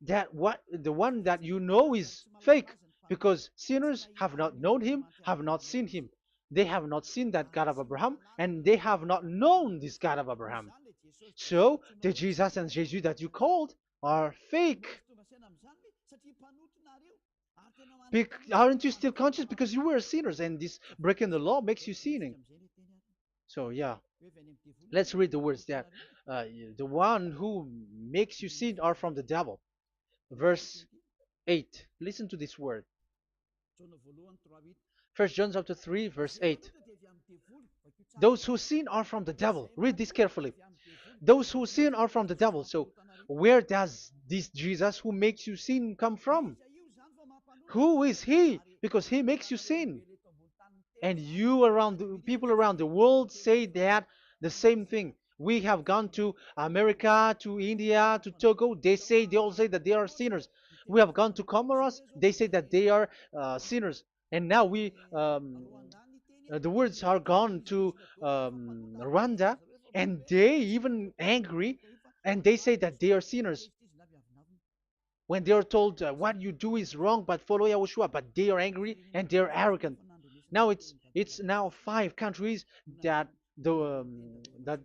that what the one that you know is fake, because sinners have not known him, have not seen him. They have not seen that God of Abraham, and they have not known this God of Abraham. So the Jesus and Jesus that you called are fake. Aren't you still conscious? Because you were sinners, and this breaking the law makes you sinning. So yeah, let's read the words that the one who makes you sin are from the devil. Verse 8. Listen to this word. First John chapter 3 verse 8. Those who sin are from the devil. Read this carefully. Those who sin are from the devil. So where does this Jesus who makes you sin come from? Who is he? Because he makes you sin. And people around the world say that the same thing. We have gone to America, to India, to Togo. They all say that they are sinners. We have gone to Comoros. They say that they are sinners. And now the words are gone to Rwanda, and they even angry, and they say that they are sinners when they are told what you do is wrong, but follow Yahushua. But they are angry and they are arrogant. Now it's now 5 countries that that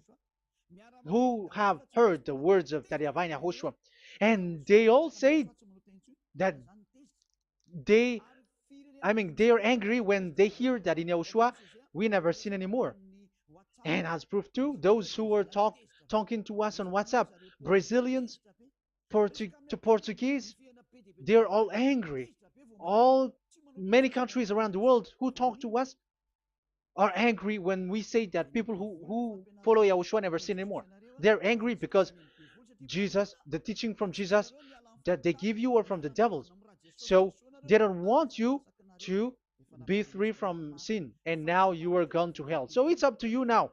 who have heard the words of YAHVAH and YAHOSHUAH, and they all say that they they are angry when they hear that in Yahushua we never sin anymore. And as proof too, those who are talking to us on WhatsApp, Brazilians, Portuguese, they're all angry. All Many countries around the world who talk to us are angry when we say that people who follow Yahushua never sin anymore. They're angry because Jesus, the teaching from Jesus that they give you are from the devils. So they don't want you to be free from sin, and now you are gone to hell. So it's up to you now.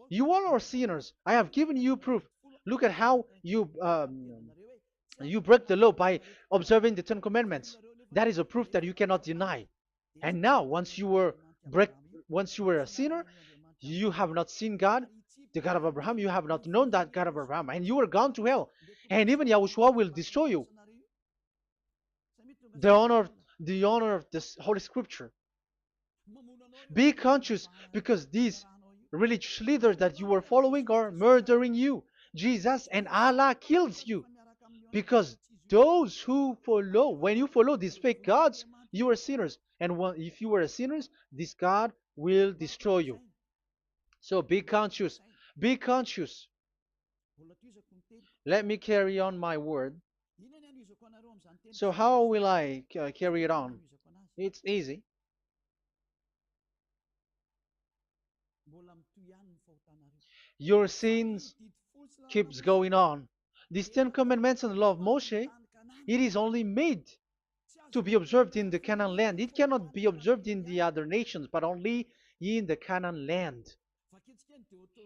You all are sinners. I have given you proof. Look at how you break the law by observing the Ten Commandments. That is a proof that you cannot deny. And now, break, once you were a sinner, you have not seen God, the God of Abraham. You have not known that God of Abraham, and you are gone to hell. And even Yahushua will destroy you. The honor, the honor of this Holy Scripture. Be conscious because these religious leaders that you are following are murdering you. Jesus and Allah kills you because those who follow, when you follow these fake gods, you are sinners. And if you are a sinner, this God will destroy you. So be conscious. Be conscious. Let me carry on my word. So how will I carry it on? It's easy. Your sins keeps going on. These Ten Commandments and the law of Moshe, it is only made to be observed in the Canaan land. It cannot be observed in the other nations, but only in the Canaan land.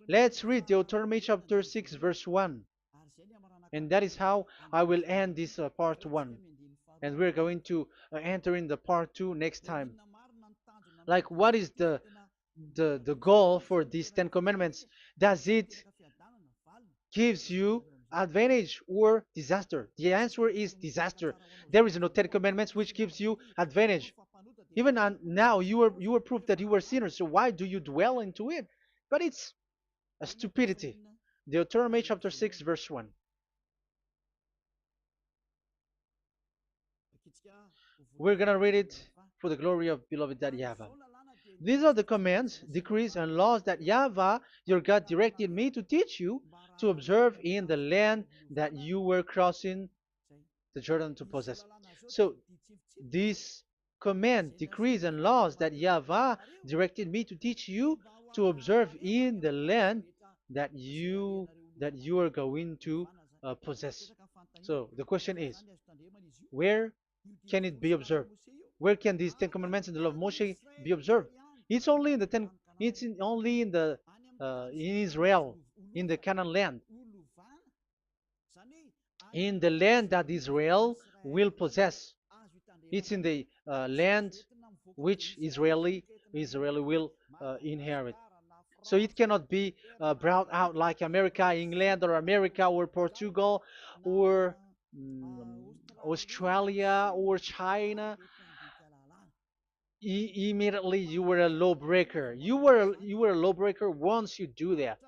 Let's read Deuteronomy chapter 6, verse 1. And that is how I will end this part 1. And we're going to enter in the part 2 next time. Like, what is the goal for these Ten Commandments? Does it gives you advantage or disaster? The answer is disaster. There is no Ten Commandments which gives you advantage. Even now, you were proof that you were sinners. So why do you dwell into it? But it's a stupidity. Deuteronomy chapter 6, verse 1. We're gonna read it for the glory of beloved Daddy Yahvah. These are the commands, decrees, and laws that Yahvah, your God, directed me to teach you to observe in the land that you were crossing the Jordan to possess. So, these command, decrees, and laws that Yahvah directed me to teach you to observe in the land that you are going to possess. So the question is, where can it be observed? Where can these Ten Commandments and the law of Moshe be observed? It's only in the ten. Only in the in Israel, in the Canaan land, in the land that Israel will possess. It's in the land which Israeli will inherit. So it cannot be brought out like America, England, or America, or Portugal, or Australia, or China. Immediately you were a lawbreaker. You were a lawbreaker once you do that,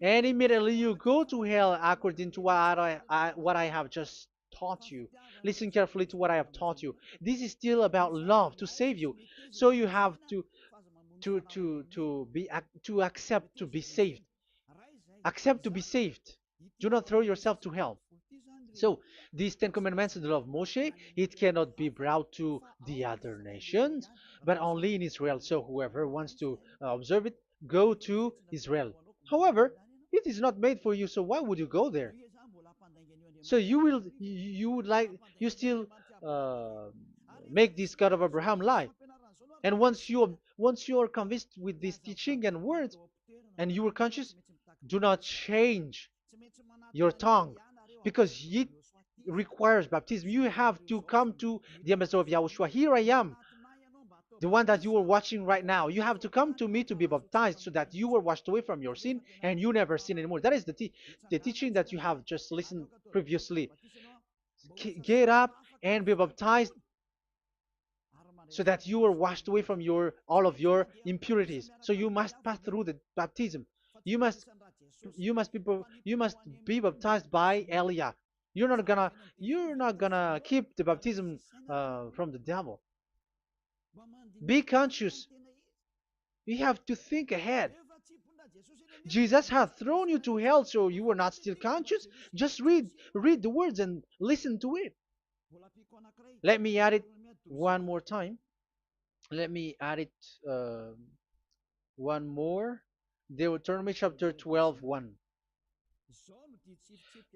and immediately you go to hell according to what I have just taught you. Listen carefully to what I have taught you. This is still about love to save you. So you have to accept to be saved. Accept to be saved. Do not throw yourself to hell. So these Ten Commandments and the law of Moshe, it cannot be brought to the other nations, but only in Israel. So whoever wants to observe it, go to Israel. However, it is not made for you, so why would you go there? So you still uh, make this God of Abraham lie. And once you are convinced with this teaching and words, and you are conscious, do not change your tongue, because it requires baptism. You have to come to the ambassador of Yahushua. Here I am, the one that you are watching right now. You have to come to me to be baptized so that you are washed away from your sin and you never sin anymore. That is the teaching that you have just listened previously. Get up and be baptized so that you are washed away from all of your impurities. So you must pass through the baptism. You must be baptized by Elia. You're not gonna keep the baptism from the devil. Be conscious. You have to think ahead. Jesus has thrown you to hell, so you are not still conscious. Just read the words and listen to it. Let me add it one more time. Let me add it one more. Deuteronomy chapter 12, 1.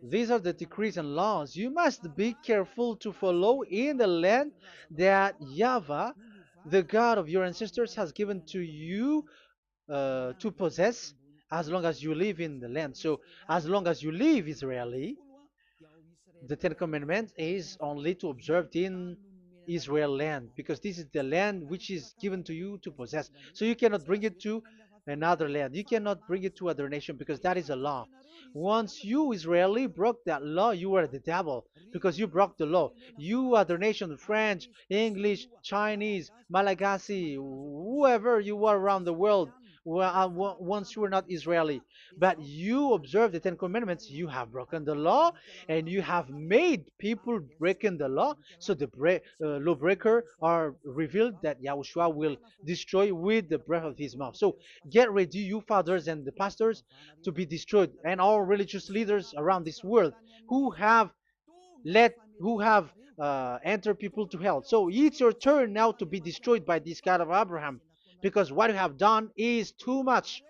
These are the decrees and laws you must be careful to follow in the land that Yahvah, the God of your ancestors, has given to you to possess as long as you live in the land. So, as long as you live Israeli, the Ten Commandments is only to observe in Israel land, because this is the land which is given to you to possess. So you cannot bring it to another land. You cannot bring it to other nation because that is a law. Once you Israeli broke that law, you were the devil because you broke the law. You other nation, French, English, Chinese, Malagasy, whoever you are around the world, well, once you were not Israeli, but you observe the Ten Commandments, you have broken the law and you have made people breaking the law. So the lawbreaker are revealed that Yahushua will destroy with the breath of his mouth. So get ready, you fathers and the pastors, to be destroyed, and all religious leaders around this world who have entered people to hell. So it's your turn now to be destroyed by this God of Abraham, because what you have done is too much.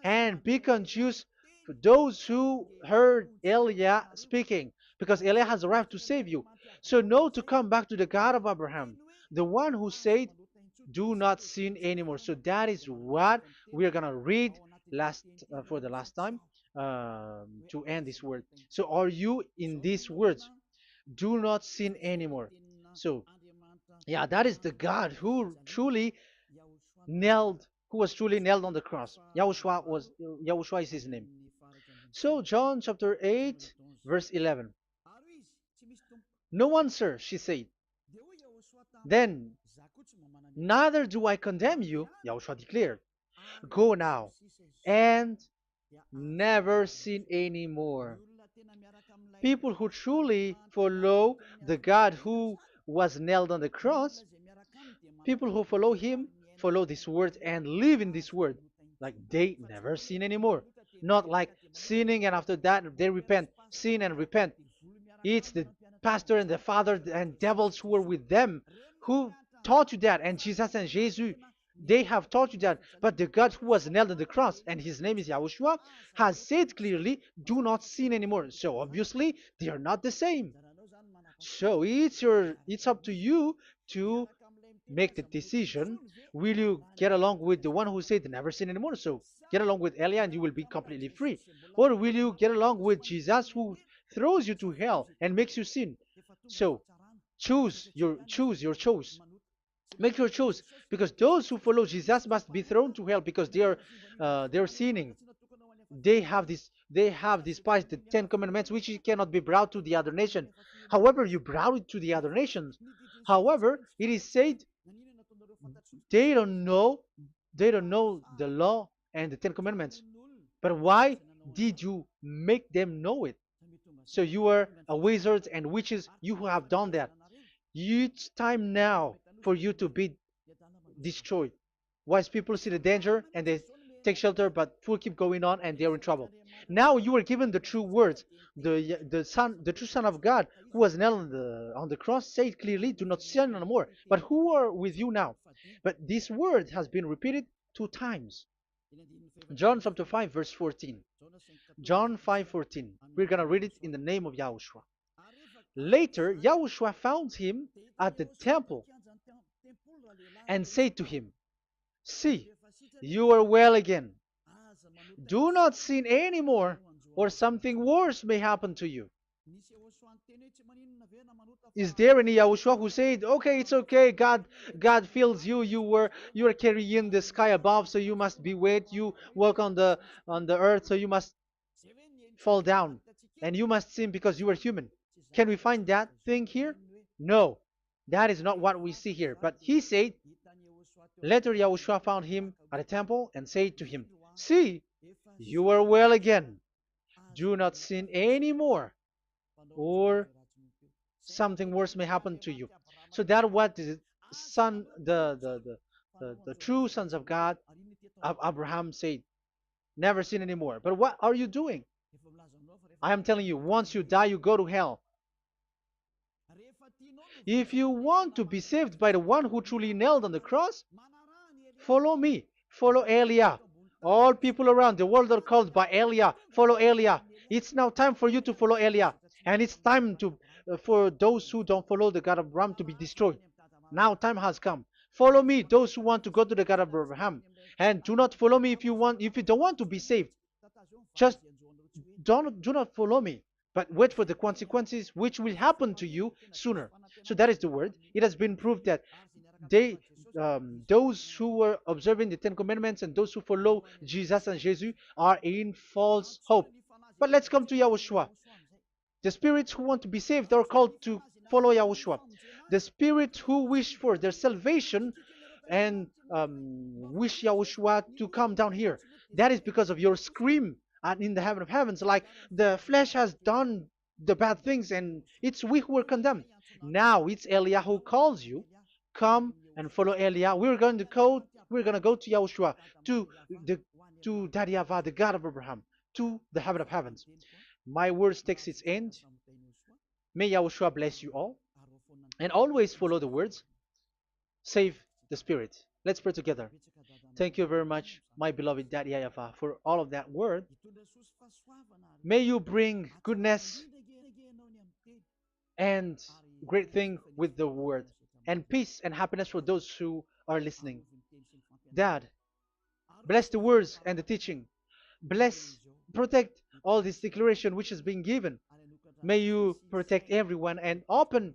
And be conscious for those who heard Eliah speaking, because Eliah has arrived to save you. So know to come back to the God of Abraham, the one who said, "Do not sin anymore." So that is what we are gonna read last for the last time to end this word. So are you in these words? Do not sin anymore. So yeah, that is the God nailed, who was truly nailed on the cross. Yahushua is his name. So John chapter 8, verse 11. No answer, she said. Then, neither do I condemn you, Yahushua declared. Go now and never sin anymore. People who truly follow the God who was nailed on the cross, people who follow him, follow this word and live in this word, like they never sin anymore. Not like sinning and after that they repent, sin and repent. It's the pastor and the father and devils who were with them who taught you that, and Jesus and Jesus, they have taught you that. But the God who was nailed on the cross, and his name is Yahushua, has said clearly, do not sin anymore. So obviously they are not the same. So it's up to you to make the decision. Will you get along with the one who said never sin anymore? So get along with Elia and you will be completely free. Or will you get along with Jesus who throws you to hell and makes you sin? So choose your choice. Make your choice, because those who follow Jesus must be thrown to hell because they're sinning. They have despised the Ten Commandments, which cannot be brought to the other nation. However, you brought it to the other nations. However, it is said they don't know they don't know the law and the Ten Commandments. But why did you make them know it? So you are a wizard and witches, you who have done that. It's time now for you to be destroyed. Wise people see the danger and they take shelter, but fool keep going on and they're in trouble. Now you are given the true words. The true Son of God, who was nailed on the cross, said clearly, "Do not sin no more." But who are with you now? But this word has been repeated 2 times. John chapter 5, verse 14. John 5:14. We're gonna read it in the name of Yahushua. Later, Yahushua found him at the temple and said to him, "See, you are well again. Do not sin anymore, or something worse may happen to you." Is there any Yahushua who said, "Okay, it's okay, God feels you, you are carrying the sky above, so you must be wet, you walk on the earth, so you must fall down, and you must sin because you are human"? Can we find that thing here? No, that is not what we see here. But he said, later Yahushua found him at a temple and said to him, "See, you are well again. Do not sin anymore, or something worse may happen to you." So that what the son, the true sons of God of Abraham said, never sin anymore. But what are you doing? I am telling you, once you die, you go to hell. If you want to be saved by the one who truly nailed on the cross, follow me. Follow Elia. All people around the world are called by Elia. Follow Elia. It's now time for you to follow Elia. And it's time for those who don't follow the God of Abraham to be destroyed. Now time has come. Follow me, those who want to go to the God of Abraham. And do not follow me if you don't want to be saved. Just do not follow me. but wait for the consequences which will happen to you sooner. So that is the word. It has been proved that they those who were observing the Ten Commandments and those who follow Jesus and Jesus are in false hope. But let's come to Yahushua. The spirits who want to be saved are called to follow Yahushua. The spirits who wish for their salvation and wish Yahushua to come down here. That is because of your scream and in the heaven of heavens. Like the flesh has done the bad things and it's we who are condemned. Now it's Eliah who calls you. Come and follow Eliah. We're going to go to Yahushua, to the to Daddy Yahvah, the God of Abraham, to the heaven of heavens. My words takes its end. May Yahushua bless you all. And always follow the words. Save the spirit. Let's pray together. Thank you very much, my beloved Daddy Yahvah, for all of that word. May you bring goodness and great thing with the word, and peace and happiness for those who are listening. Dad, bless the words and the teaching. Bless, protect all this declaration which is being given. May you protect everyone and open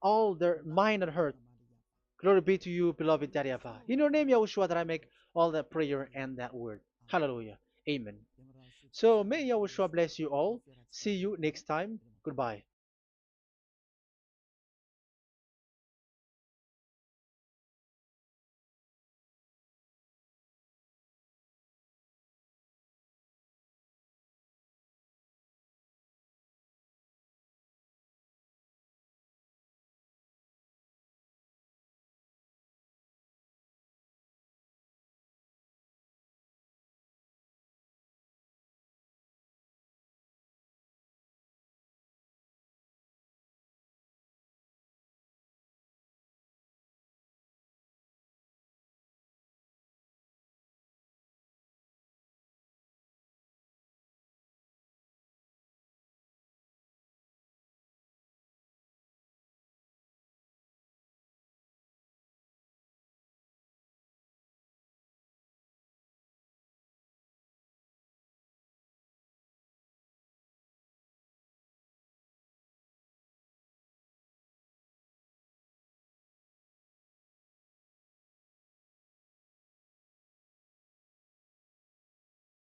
all their mind and heart. Glory be to you, beloved Daddy Ava. In your name, Yahushua, that I make all that prayer and that word. Hallelujah. Amen. So may Yahushua bless you all. See you next time. Goodbye.